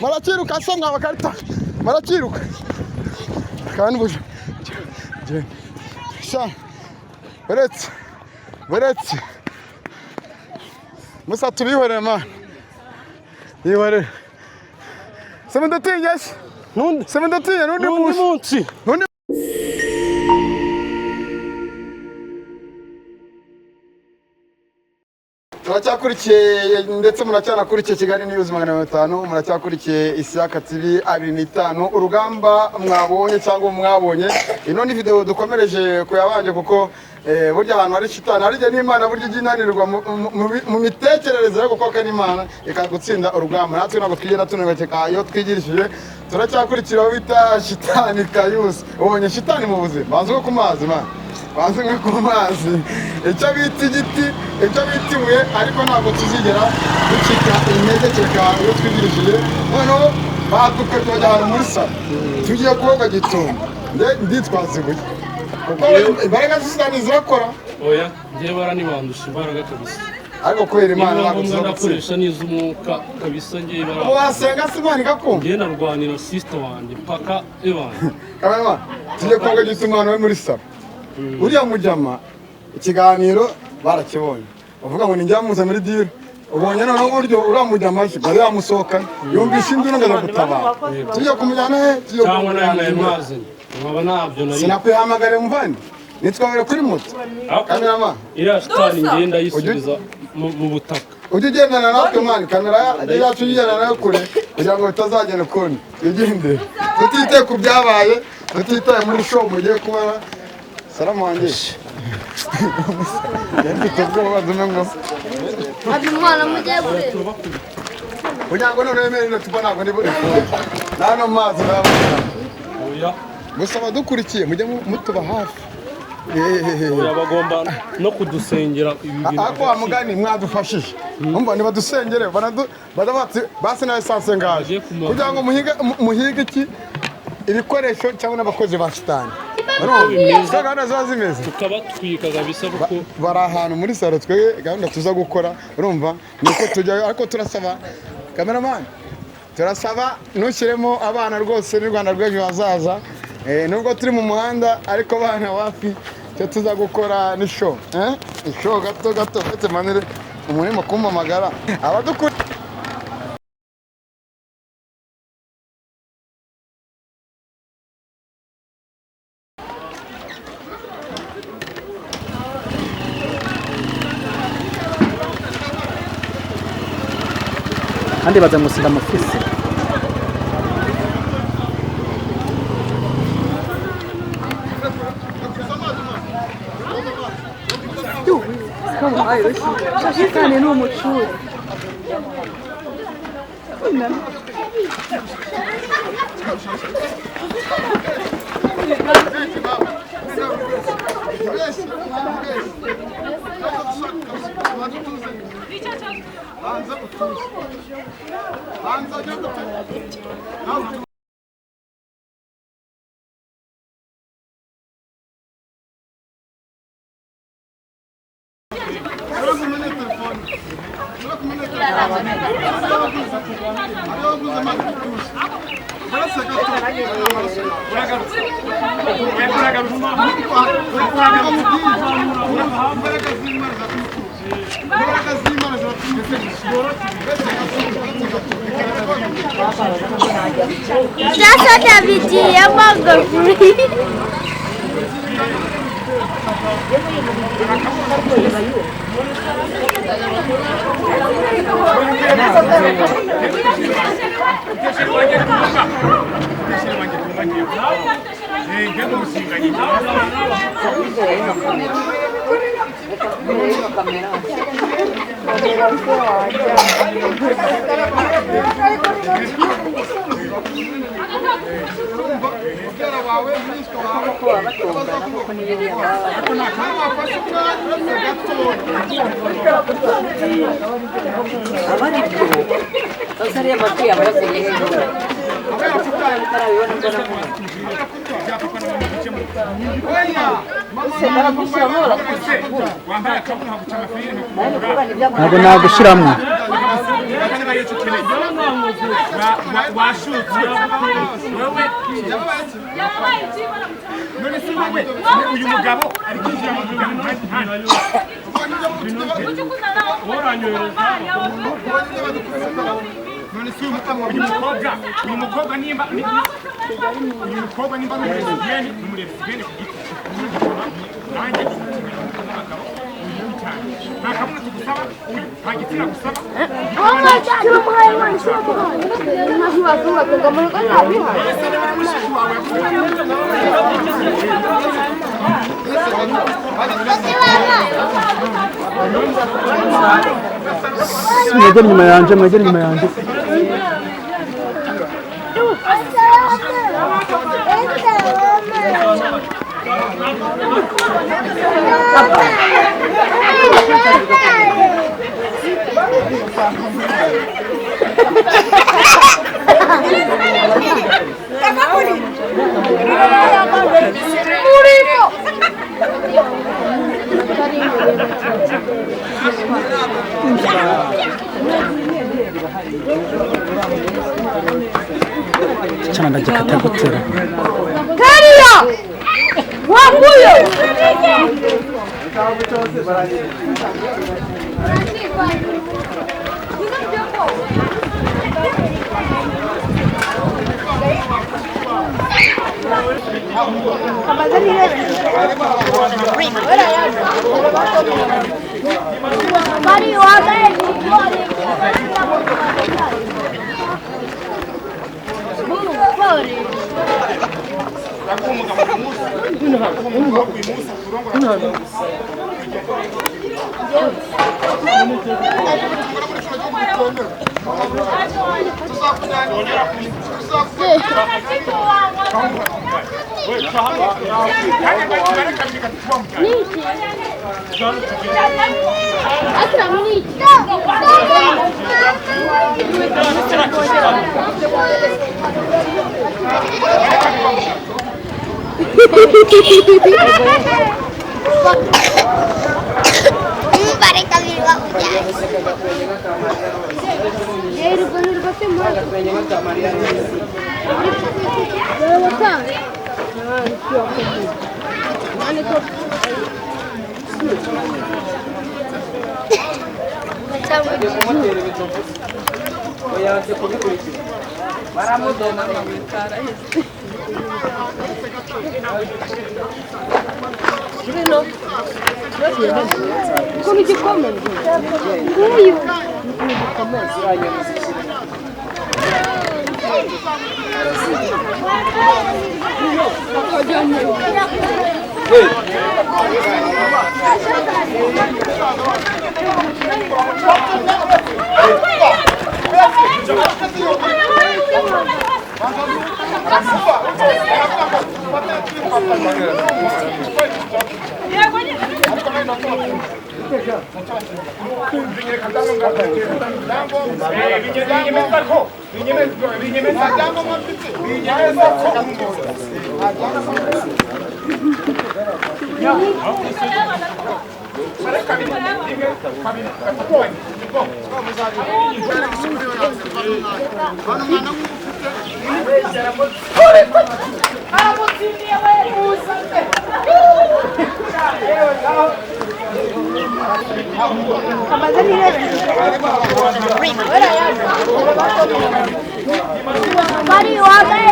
Maraciruka asanga abakarita maraciruka kandi buje sha beretse musa tubihore man ihore semendatinya nundi semendatinya nundi munsi nundi muracyakurikiye ndetse muracyakurikiye Kigali News 500 muracyakurikiye Isaka TV 25 urugamba mwabonye cyangwa mwabonye ino ni video dukomereje kuyabanje kuko burya ahantu hari shitani harije n'Imana burya ijinanirwa mu mitekerereze yo kuko kandi Imana ikagutsinda urugamba natwe nabo twigera tunabekeka iyo twigirishije turacyakurikira bita shitani kayusi ubonye shitani mu buzima banzo ku mazi man banzo ku mazi icyo bita igiti icyo bitiwe ariko ntabwo tuzigera ducika intege cyeka iyo twigirishije noneho badukajya ahantu muri salo tugiye koga gitumba nditwazibuye kuko imbaraga z'isitani zirakora oya ngiye baranibandusha imbaraga kabisa ariko kubera Imana ntabwo tuzakoresha n'iz'umwuka kabisa ngiye bara wasenga se Imana igakumva ngiye narwanira sister wanjye paka Evan kabana tugiye koga gituma hano muri salo uriya mujyama ikiganiro barakibonye uvuga ngo ninjyamuza muri diro ubonye noneho uburyo uramujyama bari yamusohoka yumvisha induru ngo gutabara tugiye kumujyana tugiye kumujyana nkaba nabyo nari sinakwihamagare muvandi nitwabere kuri moto kamerama iriya shitani ngenda yisubiza mu butaka ujye ugendana natwe mwana kamera yacu ugendana nayo kure kugira ngo bitazagenda ukundi igende tutitaye ku byabaye tutitaye muri show mugiye kubara salamu wanjye yanditse ubwoba zimwe ati mwana mugiye kure kugira ngo none yemerere tuba ntabwo ndi buri nano mazi oya gusa abadukurikiye mujye mutuba hafi bagomba no kudusengera ibi bintu ako amugani mwadufashije umva ni badusengere badabati basi na essence ngaje kugira ngo muhige iki ibikoresho cyangwa n'abakozi ba shitani gahunda ziba zimeze tukabatwika kabisa kuko bari ahantu muri salo twe gahunda tuza gukora urumva niko tujya ariko turasaba cameraman turasaba nushyiremo abana rwose n'u Rwanda rw'ejo hazaza nubwo turi mu muhanda ariko abana wapi cyo tuza gukora ni show show gato fete manere umurimo kumpamagara abadukuri kandi bazamusiga amafisi shitani ni umucuri Imbaraga z'Imana Sasa tabigiyemo gafuri. ntabwo nagushyiramo uyu mugabo ari kwinjira mu uyu mukobwa nimba n'umurezibiyeni n'umurezibiyeni ku giti nanjye nta kamwe tugusaba uyu nta gitsina gusaba mwegere inyuma yanjye mwegere inyuma yanjye cyane ndagikata gutera Kariya! Wakuyo! Bari wabaye Como de comer? Veio. Bari wambaye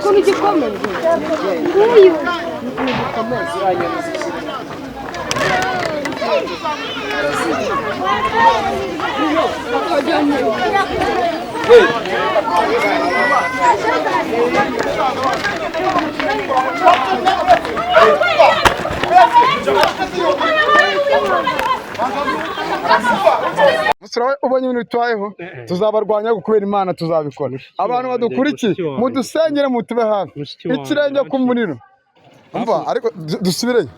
Come ti come? ubonye ibintu bitwayeho tuzabarwanya kubera Imana tuzabikora. Abantu badukurikiye mudusengere mutube hafi ikirenge ku muniro umva ariko dusubireyo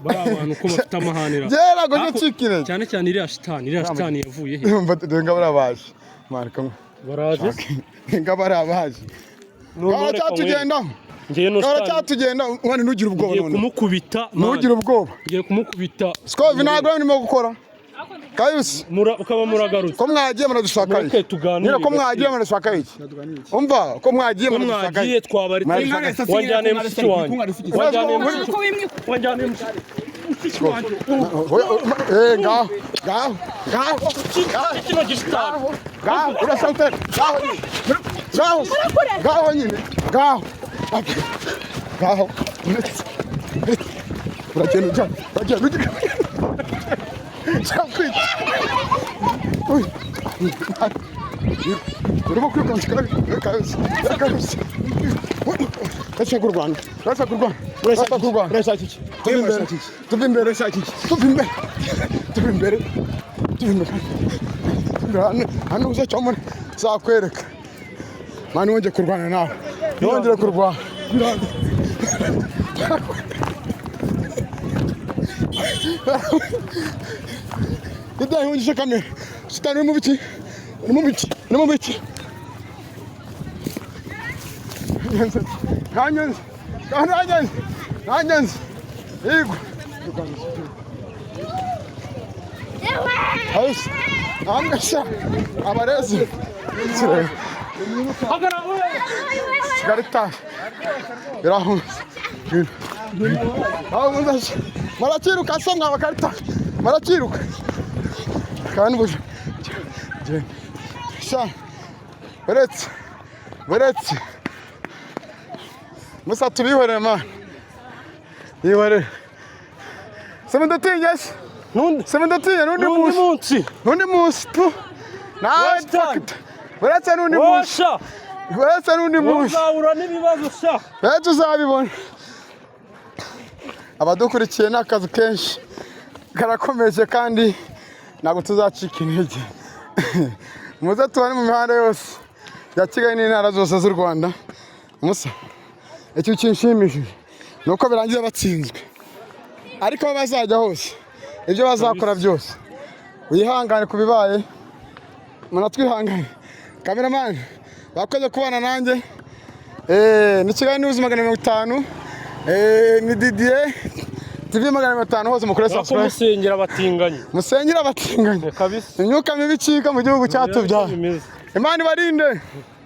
bari abantu ko bafite amahanira gera ngo cyikire cyane cyane iriya shitani yavuye he umva denga barabaje marika baraje denga barabaje none cyatugenda ngiye no shitani cyatugenda umwana ntugire ubwoba none kumukubita ntugire ubwoba ngiye kumukubita Scovi ntabwo arimo gukora Kayusi ukaba muragarutse ko mwagiye muradushaka iki nyine ko mwagiye muradushaka iki umva ko mwagiye muradushaka iki twabarite wanjyane mushiki wanjye wanjyane kino gishitani urasante gaho nyine gaho uragenda Chakwita. Uy. Urimo kwikonsa Kayusi. Urashaka kurwana. Urashaka iki? Tuve imbere. Hano uza cyomora zakwereka. Mani wongeye kurwana nawe. Yongere kurwana. Idai hunjisha kamera. Sitani mu biki. Kanyanze. Yego. Hayır. Angasha. Abarezi. Sigarita. Birahun. Ahundaş. Marachiruka songa bakarita. Marachiruka. Kandi buje. Sha. Beretse. Musa tubihore man. Yihore. Semendatinyes. Semendatinya nundi munsi. Beretse nundi munsi. Uzahura n'ibibazo sha. Beretse uzabibona. Abadukurikiye n'akazi kenshi karakomeje kandi ntabwo tuzacika intege. Muze tubane mu mihanda yose ya Kigali n'intara zose z'u Rwanda. Musa icyo kinshimishije nuko birangiye batsinzwe, ariko bazajya hose ibyo bazakora byose wihangane kubibaye, munatwihangane. Cameraman bakoze kubana nanjye ni Kigali News 550 ni Didier TV 550 hose mukore subscribe. Musengera abatinganye kabisa. Imyuka mibi cika mu gihugu cyatubyaye. Imana ibarinde.